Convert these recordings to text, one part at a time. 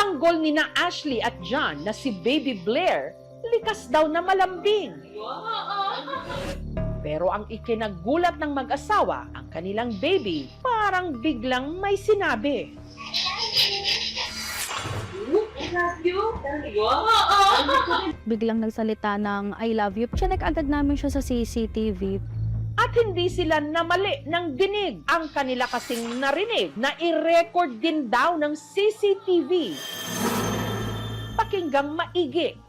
Sanggol ni na Ashley at John na si Baby Blair, likas daw na malambing. Pero ang ikinagulat ng mag-asawa, ang kanilang baby, parang biglang may sinabi. Biglang nagsalita ng I love you. Chinek agad namin siya sa CCTV. At hindi sila namali ng dinig. Ang kanila kasing narinig na i-record din daw ng CCTV. Pakinggang maigi.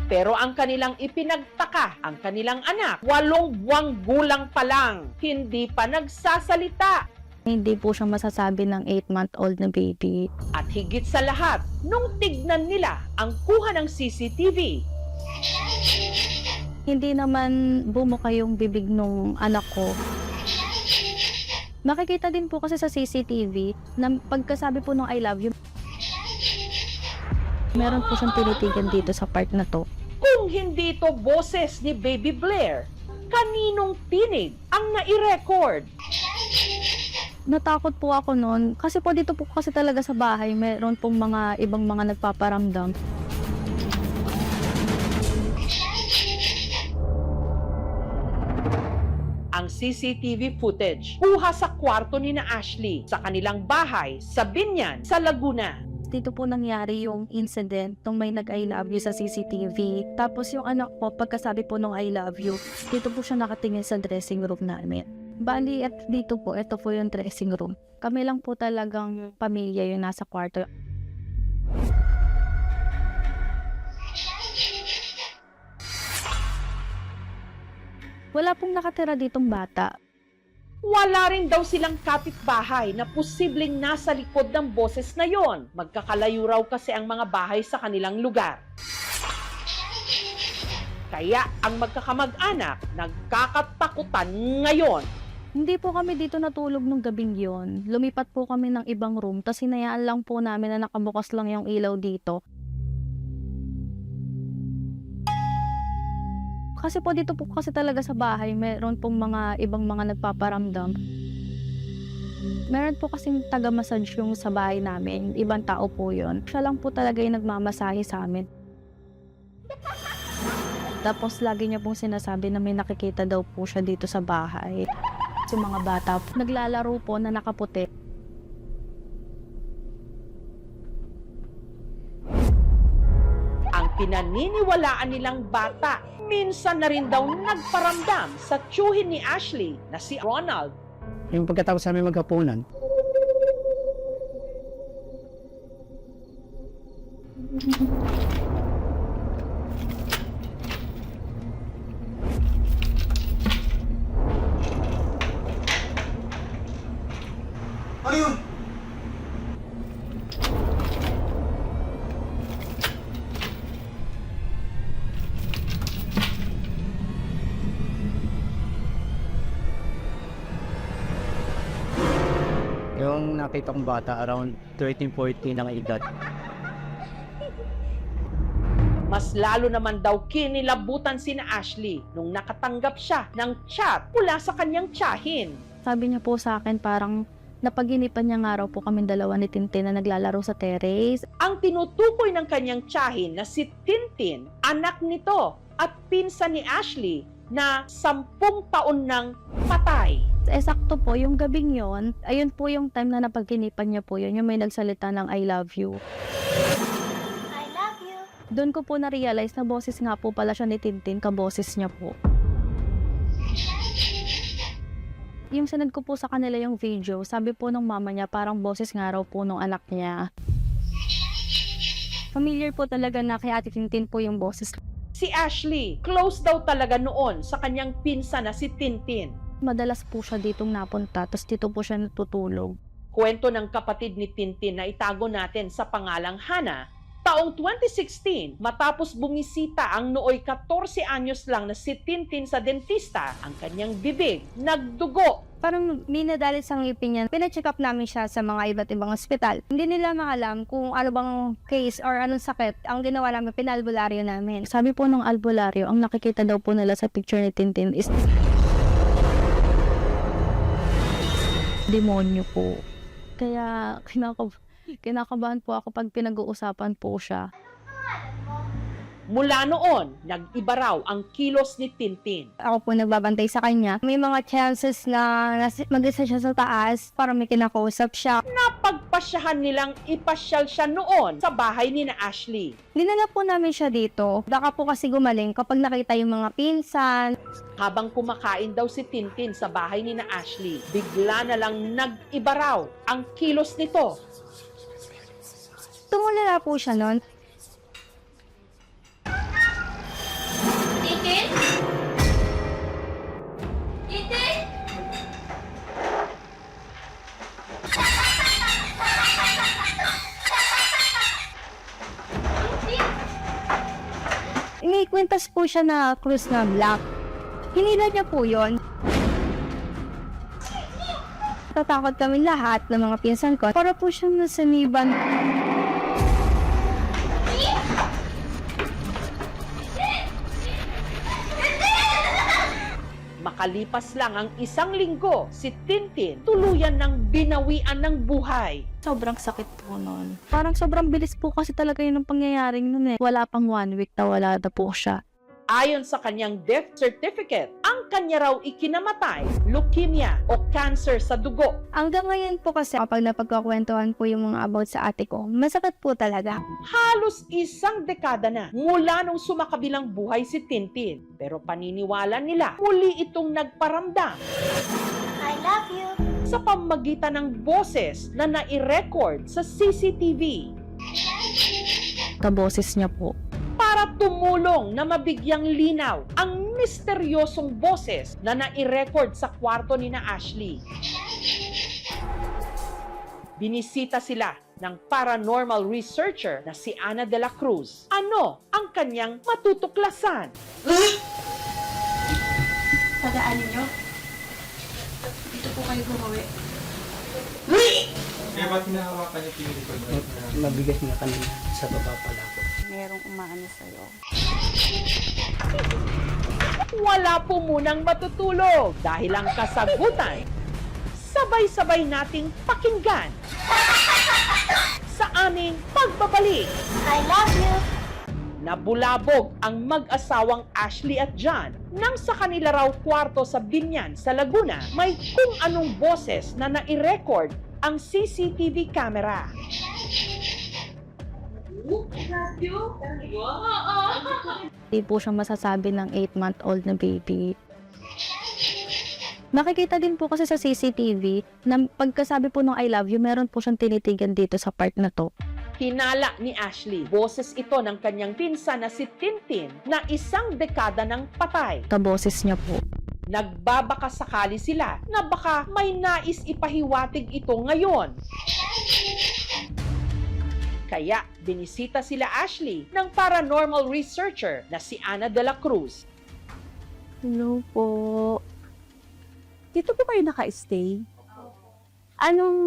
Pero ang kanilang ipinagtaka, ang kanilang anak, 8 buwang gulang pa lang, hindi pa nagsasalita. Hindi po siya masasabi ng 8-month-old na baby. At higit sa lahat, nung tignan nila ang kuha ng CCTV, Hindi naman bumuka yung bibig nung anak ko. Makikita din po kasi sa CCTV na pagkasabi po ng I love you, meron po siyang tinitigan dito sa part na to. kung hindi ito boses ni Baby Blair, kaninong tinig ang nai-record? Natakot po ako noon kasi po dito po kasi talaga sa bahay meron pong mga ibang mga nagpaparamdam. Ang CCTV footage kuha sa kwarto ni na Ashley sa kanilang bahay sa Binyan, sa Laguna. Dito po nangyari yung incident nung may nag-I love you sa CCTV. Tapos yung anak ko, pagkasabi po nung I love you, dito po siya nakatingin sa dressing room namin. Bali at dito po, ito po yung dressing room. Kami lang po talagang pamilya yung nasa kwarto. Wala pong nakatira ditong bata. Wala rin daw silang kapitbahay na posibleng nasa likod ng boses na yon. Magkakalayo raw kasi ang mga bahay sa kanilang lugar. Kaya ang magkakamag-anak nagkakatakutan ngayon. Hindi po kami dito natulog nung gabing yon. Lumipat po kami ng ibang room, tas hinayaan lang po namin na nakabukas lang yung ilaw dito. Kasi po dito po kasi talaga sa bahay, meron pong mga ibang mga nagpaparamdam. Meron po kasing taga-massage yung sa bahay namin, ibang tao po yon. Siya lang po talaga yung nagmamasahe sa amin. Tapos lagi niya pong sinasabi na may nakikita daw po siya dito sa bahay. Yung mga bata, naglalaro po na nakaputi. Ang pinaniniwalaan nilang bata, minsan na rin daw nagparamdam sa tiyuhin ni Ashley na si Ronald. Yung pagkatapos namin maghapunan, Ano yun? yung nakita kong bata around 13-14 na edad. Mas lalo naman daw kinilabutan si na Ashley nung nakatanggap siya ng chat mula sa kanyang tiyahin. Sabi niya po sa akin parang napaginipan niya nga raw po kaming dalawa ni Tintin na naglalaro sa terrace. Ang tinutukoy ng kanyang tiyahin na si Tintin, anak nito at pinsan ni Ashley na 10 taon nang patay. Eksakto po, yung gabing yon, ayun po yung time na napaginipan niya po yun, yung may nagsalita ng I love you. I love you. Doon ko po na-realize na boses nga po pala siya ni Tintin, kaboses niya po. Yung sinad ko po sa kanila yung video, sabi po ng mama niya parang boses nga raw po nung anak niya. Familiar po talaga na kay Ate Tintin po yung boses. Si Ashley, close daw talaga noon sa kanyang pinsan na si Tintin. Madalas po siya ditong napunta, tapos dito po siya natutulog. Kwento ng kapatid ni Tintin na itago natin sa pangalang Hana, taong 2016, matapos bumisita ang nooy 14 anyos lang na si Tintin sa dentista, ang kanyang bibig nagdugo. Parang minadalit sa ngipin niya. Pina-check up namin siya sa mga iba't ibang ospital. Hindi nila maalam kung ano bang case or anong sakit. Ang ginawa namin, pinalbularyo namin. Sabi po ng albularyo, ang nakikita daw po nila sa picture ni Tintin is Demonyo po. Kaya kinakabahan po ako pag pinag-uusapan po siya. Mula noon, nag-iba raw ang kilos ni Tintin. Ako po nagbabantay sa kanya. May mga chances na mag-isa siya sa taas para may kinakausap siya. Napagpasyahan nilang ipasyal siya noon sa bahay ni na Ashley. Dinala po namin siya dito. Baka po kasi gumaling kapag nakita yung mga pinsan. Habang kumakain daw si Tintin sa bahay ni na Ashley, bigla na lang nag-iba raw ang kilos nito. Tumulala po siya noon. Titin? Titin? May kwintas po siya na cruise na black. Hinila niya po yun. Tatakot kami lahat ng mga pinsan ko. Para po siyang nasa niban. Makalipas lang ang isang linggo, si Tintin tuluyan ng binawian ng buhay. Sobrang sakit po nun. Parang sobrang bilis po kasi talaga yun ang pangyayaring nun eh. Wala pang 1 week na wala na po siya. Ayon sa kanyang death certificate, ang kanya raw ikinamatay, leukemia o cancer sa dugo. Hanggang ngayon po kasi kapag napagkakwentuhan po yung mga about sa ate ko, masakit po talaga. Halos 1 dekada na mula nung sumakabilang buhay si Tintin. Pero paniniwala nila, muli itong nagparamdam I love you. sa pamamagitan ng boses na nai-record sa CCTV Kaboses niya po. para tumulong na mabigyang linaw ang misteryosong boses na nai-record sa kwarto ni na Ashley. Binisita sila ng paranormal researcher na si Ana de la Cruz. Ano ang kanyang matutuklasan? Padaanin nyo. Dito po kayo bumawi. Kaya ba't hinahawakan niyo yung likod mo? Mabigat nga kanina sa baba pala po. Merong umaano sa'yo. Wala po munang matutulog dahil ang kasagutan, sabay-sabay nating pakinggan sa aming pagbabalik. I love you. Nabulabog ang mag-asawang Ashley at John nang sa kanila raw kwarto sa Binyan sa Laguna may kung anong boses na nai-record ang CCTV camera. Hindi po siya masasabi ng 8-month-old na baby. Nakikita din po kasi sa CCTV na pagkasabi po ng I love you, meron po siyang tinitigan dito sa part na to. Hinala ni Ashley, boses ito ng kanyang pinsan na si Tintin na 1 dekada ng patay. Kaboses niya po. Nagbabaka sakali sila na baka may nais ipahiwatig ito ngayon. Kaya binisita sila Ashley ng paranormal researcher na si Ana de la Cruz. Hello po. Dito po kayo naka-stay? Anong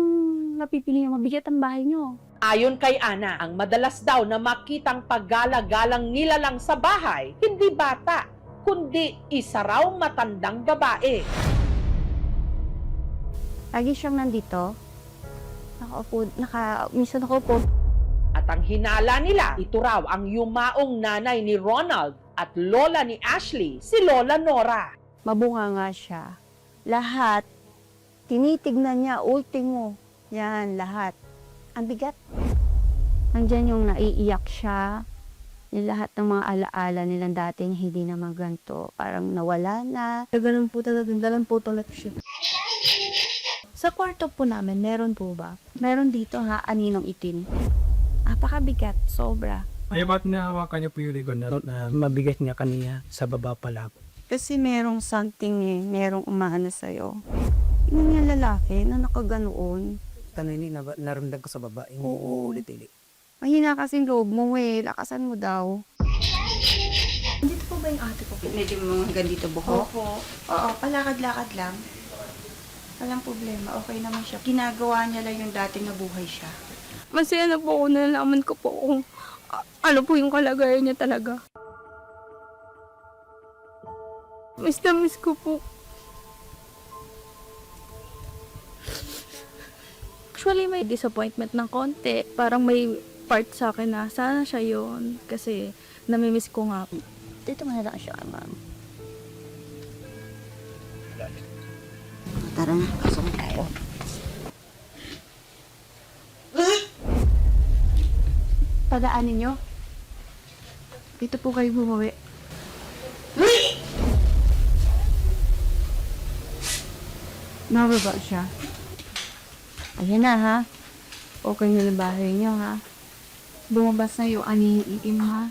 napipili nyo? Mabigat ang bahay nyo. Ayon kay Ana, ang madalas daw na makitang paggala-galang nila lang sa bahay, hindi bata, kundi isa raw matandang babae. Lagi siyang nandito. Minsan ako po. At ang hinala nila, ito raw ang yumaong nanay ni Ronald at lola ni Ashley, si Lola Nora. Mabunga nga siya. Lahat. Tinitignan niya, ultimo. Yan, lahat. Ang bigat. Nandiyan yung naiiyak siya. Yung lahat ng mga alaala nilang dating hindi naman ganito. Parang nawala na. Ganun po talaga, dalan po talaga siya. Sa kwarto po namin, meron po ba? Meron dito ha, aninong itin. Napakabigat, sobra. Kaya ba't hinahawakan niyo po yung likod na? Mabigat nga kanina sa baba pala po. Kasi merong something merong umahana sa'yo. Yun yung lalaki na nakaganoon. Kanina naramdam ko sa baba, yung ulit-ulit. Mahina kasing loob mo lakasan mo daw. Dito po ba yung ate ko? Medyo mga ganito buhok? Opo. Oo, palakad-lakad lang. Walang problema, okay naman siya. Ginagawa niya lang yung dating nabuhay siya. Masaya na po ako, nalalaman ko po kung ano po yung kalagayan niya talaga. Miss na miss ko po. Usually may disappointment ng konti. Parang may part sa akin na sana siya yun. Kasi namimiss ko nga. Dito mo na lang siya, ma'am. Tara na, pasok tayo. Padaanin nyo. Dito po kayo bumuwi. Mababa siya. Ayan na, ha? Okay na yung bahay niyo, ha? Bumabas na yung anihing itim, ha?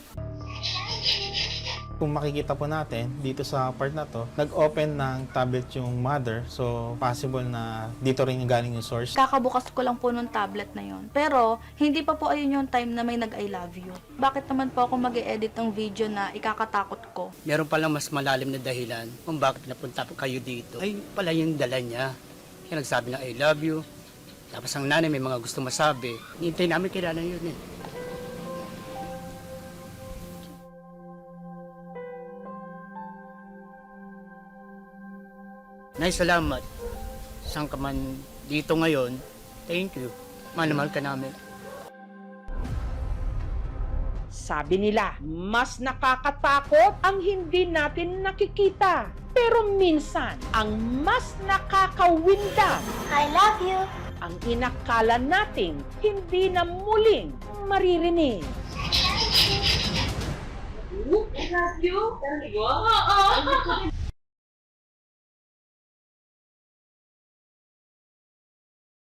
Kung makikita po natin dito sa part na to, nag-open ng tablet yung mother. So, possible na dito rin yung galing yung source. Kakabukas ko lang po nung tablet na yon. Pero, hindi pa po ayun yung time na may nag-I love you. Bakit naman po ako mag-e-edit ng video na ikakatakot ko? Meron palang mas malalim na dahilan kung bakit napunta po kayo dito. Ay, pala yung dala niya. Kaya nagsabi ng I love you. Tapos ang nanay may mga gusto masabi. Hintay namin kilala yun eh. Nay, salamat. Saan ka man dito ngayon, thank you. Mahal ka namin. Sabi nila, mas nakakatakot ang hindi natin nakikita. Pero minsan, ang mas nakakawinda I love you. ang inakala nating hindi na muling maririnig. I love you.